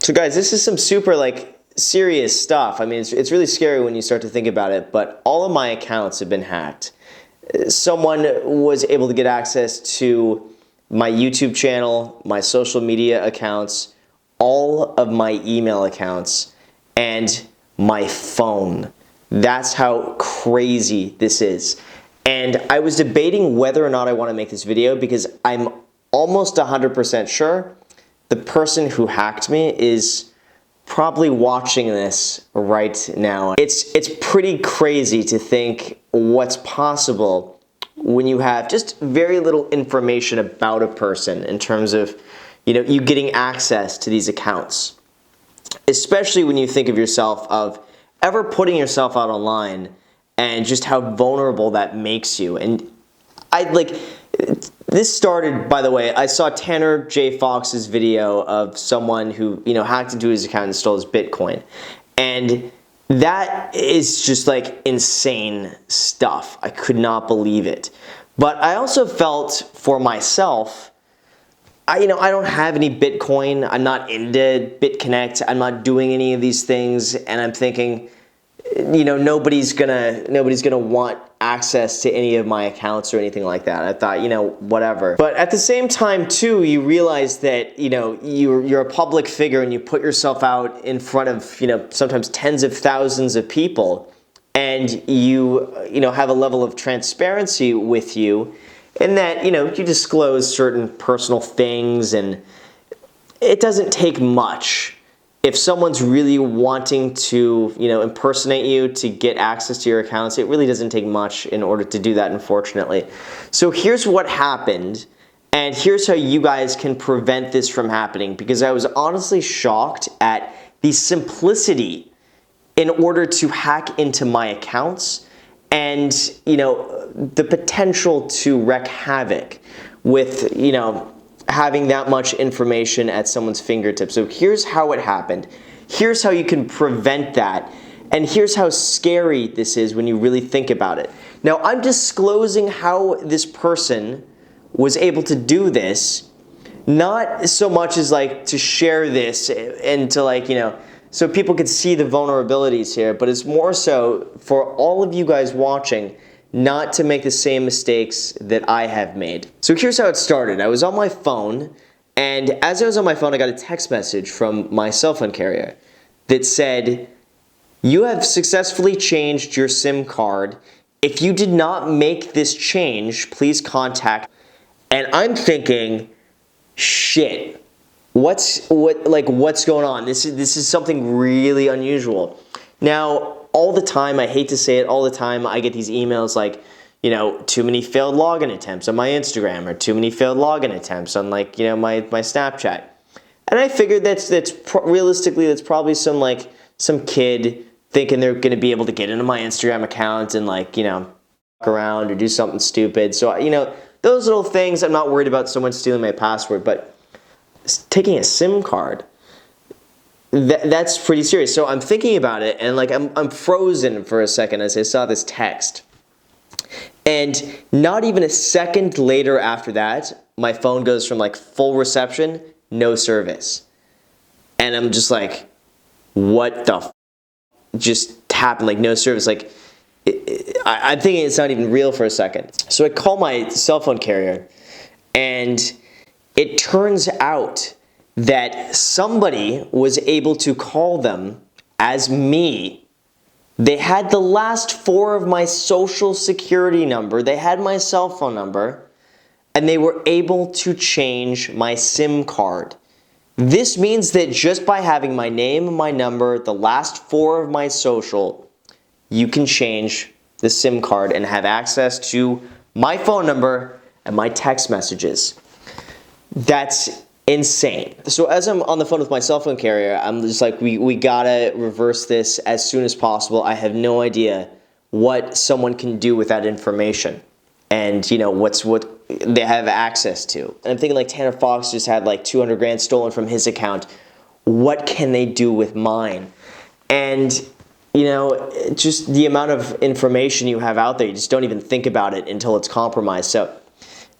So guys, this is some super serious stuff. I mean, it's really scary when you start to think about it, but all of my accounts have been hacked. Someone was able to get access to my YouTube channel, my social media accounts, all of my email accounts, and my phone. That's how crazy this is. And I was debating whether or not I want to make this video because I'm almost 100% sure the person who hacked me is probably watching this right now. It's pretty crazy to think what's possible when you have just very little information about a person in terms of, you getting access to these accounts. Especially when you think of yourself of ever putting yourself out online and just how vulnerable that makes you. And this started, by the way, I saw Tanner J. Fox's video of someone who, hacked into his account and stole his Bitcoin. And that is just insane stuff. I could not believe it. But I also felt for myself, I don't have any Bitcoin. I'm not into BitConnect. I'm not doing any of these things. And I'm thinking, nobody's gonna want access to any of my accounts or anything like that. I thought, whatever. But at the same time, too, you realize that, you're a public figure and you put yourself out in front of, sometimes tens of thousands of people, and you have a level of transparency with you in that, you disclose certain personal things, and it doesn't take much. If someone's really wanting to, impersonate you to get access to your accounts, it really doesn't take much in order to do that, unfortunately. So here's what happened, and here's how you guys can prevent this from happening, because I was honestly shocked at the simplicity in order to hack into my accounts and, the potential to wreak havoc with, having that much information at someone's fingertips. So here's how it happened. Here's how you can prevent that. And here's how scary this is when you really think about it. Now, I'm disclosing how this person was able to do this, not so much as to share this and to so people could see the vulnerabilities here, but it's more so for all of you guys watching not to make the same mistakes that I have made. So here's how it started. I was on my phone, and as I was on my phone, I got a text message from my cell phone carrier that said, "You have successfully changed your SIM card. If you did not make this change, please contact." And I'm thinking, shit, what's going on? This is something really unusual. Now, all the time, I hate to say it, all the time I get these emails too many failed login attempts on my Instagram, or too many failed login attempts on my Snapchat. And I figured realistically that's probably some kid thinking they're going to be able to get into my Instagram account and fuck around or do something stupid. So those little things, I'm not worried about someone stealing my password, but taking a SIM card, that's pretty serious. So I'm thinking about it, and I'm frozen for a second as I saw this text. And not even a second later after that, my phone goes from full reception, no service. And I'm just what the just happened? No service. I'm thinking it's not even real for a second. So I call my cell phone carrier, and it turns out that somebody was able to call them as me. They had the last four of my social security number, they had my cell phone number, and they were able to change my SIM card. This means that just by having my name, my number, the last four of my social, you can change the SIM card and have access to my phone number and my text messages. That's insane. So as I'm on the phone with my cell phone carrier, I'm just we gotta reverse this as soon as possible. I have no idea what someone can do with that information, and what they have access to. And I'm thinking Tanner Fox just had 200 grand stolen from his account. What can they do with mine? And just the amount of information you have out there, you just don't even think about it until it's compromised. So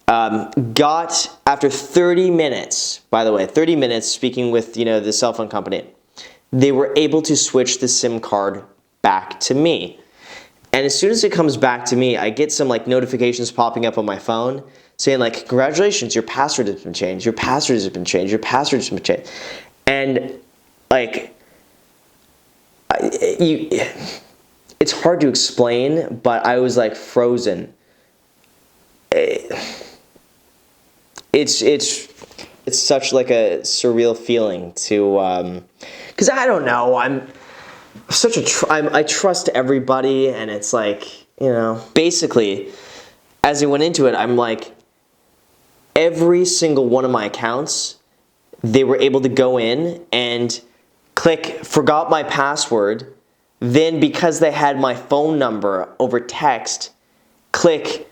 got, after 30 minutes, by the way, 30 minutes speaking with, the cell phone company, they were able to switch the SIM card back to me. And as soon as it comes back to me, I get some like notifications popping up on my phone saying like, congratulations, your password has been changed, your password has been changed, your password has been changed. And like, it's hard to explain, but I was like frozen. It's such like a surreal feeling to, because I don't know, I trust everybody, and it's like, basically, as I went into it, I'm like, every single one of my accounts, they were able to go in and click forgot my password, then because they had my phone number over text, click,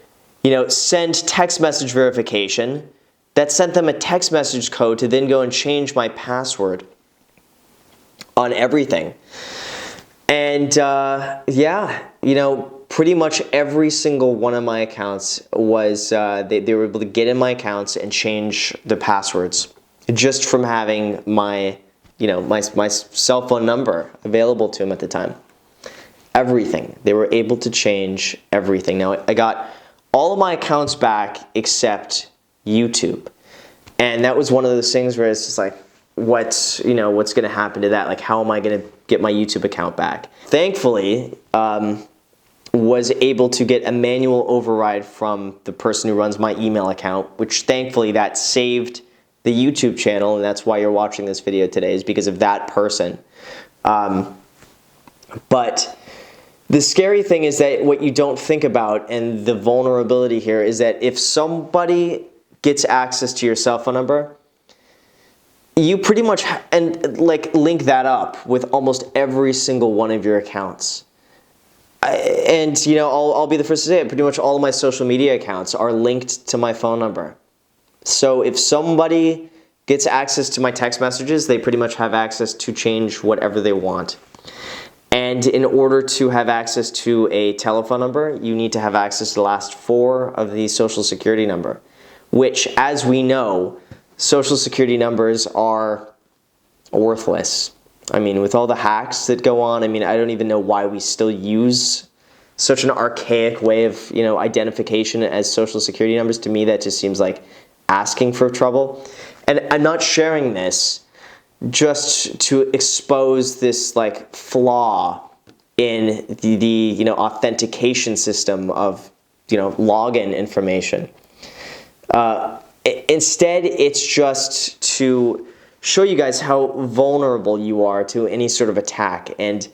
send text message verification. That sent them a text message code to then go and change my password on everything. And pretty much every single one of my accounts was, they were able to get in my accounts and change the passwords just from having my, my cell phone number available to them at the time. Everything. They were able to change everything. Now, I got all of my accounts back except YouTube. And that was one of those things where it's just like, what's going to happen to that? Like, how am I going to get my YouTube account back? Thankfully, was able to get a manual override from the person who runs my email account, which thankfully that saved the YouTube channel, and that's why you're watching this video today, is because of that person. But the scary thing is that what you don't think about, and the vulnerability here, is that if somebody gets access to your cell phone number, you pretty much, link that up with almost every single one of your accounts. I'll be the first to say it, pretty much all of my social media accounts are linked to my phone number. So if somebody gets access to my text messages, they pretty much have access to change whatever they want. And in order to have access to a telephone number, you need to have access to the last 4 of the social security number, which, as we know, social security numbers are worthless. I mean, with all the hacks that go on, I don't even know why we still use such an archaic way of, identification as social security numbers. To me, that just seems like asking for trouble. And I'm not sharing this just to expose this like flaw in the authentication system of login information. Instead, it's just to show you guys how vulnerable you are to any sort of attack. And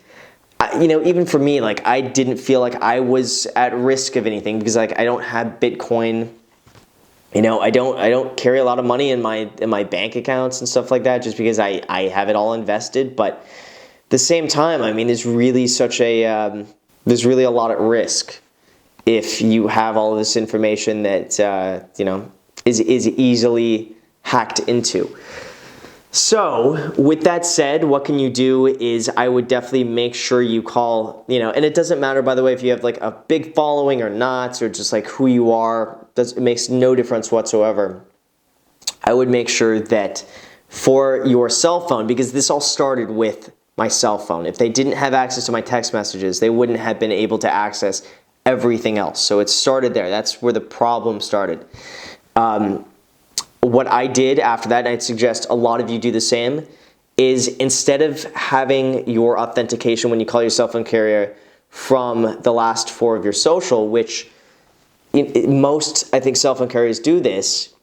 even for me, like, I didn't feel like I was at risk of anything because like I don't have Bitcoin. I don't carry a lot of money in my bank accounts and stuff like that, just because I have it all invested. But at the same time, there's really there's really a lot at risk if you have all of this information that is easily hacked into. So with that said, what can you do is I would definitely make sure you call, and it doesn't matter, by the way, if you have like a big following or not, or just like who you are, it makes no difference whatsoever. I would make sure that for your cell phone, because this all started with my cell phone. If they didn't have access to my text messages, they wouldn't have been able to access everything else. So it started there. That's where the problem started. What I did after that, and I'd suggest a lot of you do the same, is instead of having your authentication when you call your cell phone carrier from the last 4 of your social, which most, I think, cell phone carriers do this,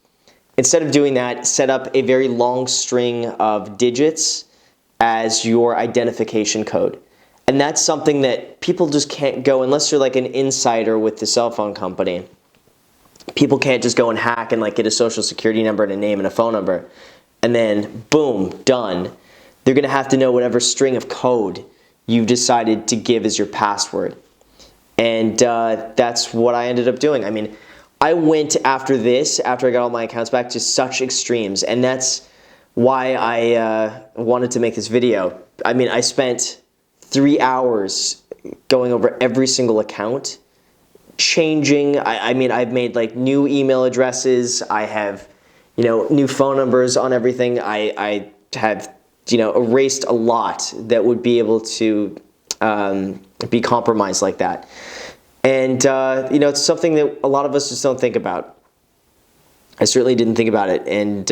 instead of doing that, set up a very long string of digits as your identification code. And that's something that people just can't go, unless you're like an insider with the cell phone company. People can't just go and hack and like get a social security number and a name and a phone number and then boom, done. They're going to have to know whatever string of code you've decided to give as your password. And that's what I ended up doing. I went after this, after I got all my accounts back, to such extremes. And that's why I wanted to make this video. I spent 3 hours going over every single account changing. I mean, I've made like new email addresses. I have, new phone numbers on everything. I have, erased a lot that would be able to be compromised like that. And, it's something that a lot of us just don't think about. I certainly didn't think about it, and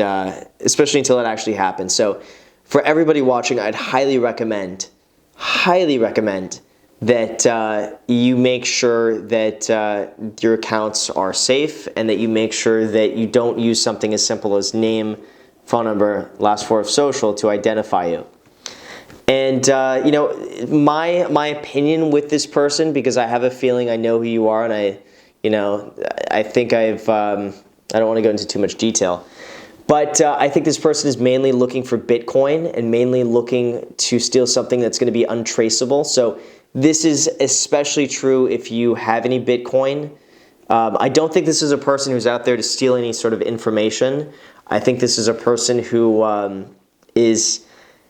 especially until it actually happened. So for everybody watching, I'd highly recommend that you make sure that your accounts are safe, and that you make sure that you don't use something as simple as name, phone number, last four of social to identify you. And my opinion with this person, because I have a feeling I know who you are, and I think I don't want to go into too much detail, but I think this person is mainly looking for Bitcoin and mainly looking to steal something that's going to be untraceable. So this is especially true if you have any Bitcoin. I don't think this is a person who's out there to steal any sort of information. I think this is a person who is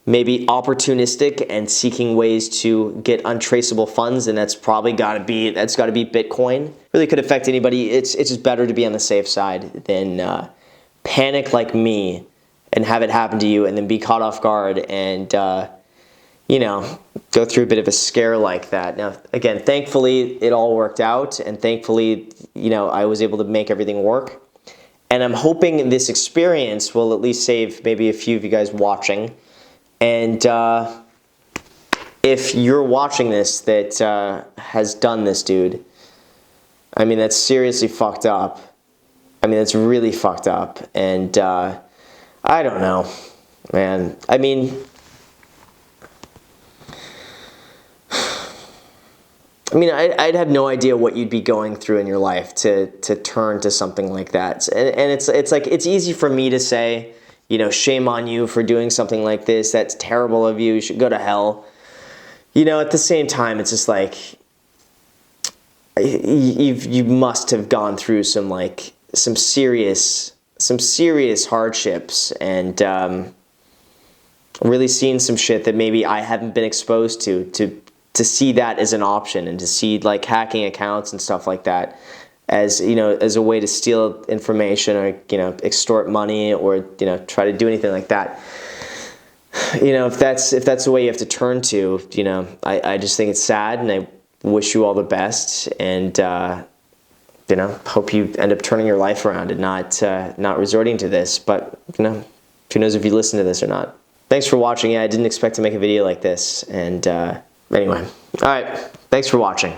maybe opportunistic and seeking ways to get untraceable funds, and that's got to be Bitcoin. Really could affect anybody. It's just better to be on the safe side than panic like me and have it happen to you and then be caught off guard and go through a bit of a scare like that. Now, again, thankfully it all worked out, and thankfully I was able to make everything work. And I'm hoping this experience will at least save maybe a few of you guys watching. And if you're watching this that has done this, dude, I mean, that's seriously fucked up. I mean, that's really fucked up. And I don't know, man. I mean, I'd have no idea what you'd be going through in your life to turn to something like that. And it's like, it's easy for me to say, shame on you for doing something like this. That's terrible of you. You should go to hell. At the same time, it's just like, you must have gone through some serious hardships, and really seen some shit that maybe I haven't been exposed to see that as an option, and to see like hacking accounts and stuff like that as as a way to steal information, or extort money, or try to do anything like that. If that's the way you have to turn to, I just think it's sad, and I wish you all the best, and hope you end up turning your life around and not resorting to this. But who knows if you listen to this or not. Thanks for watching. Yeah, I didn't expect to make a video like this, and anyway, all right, thanks for watching.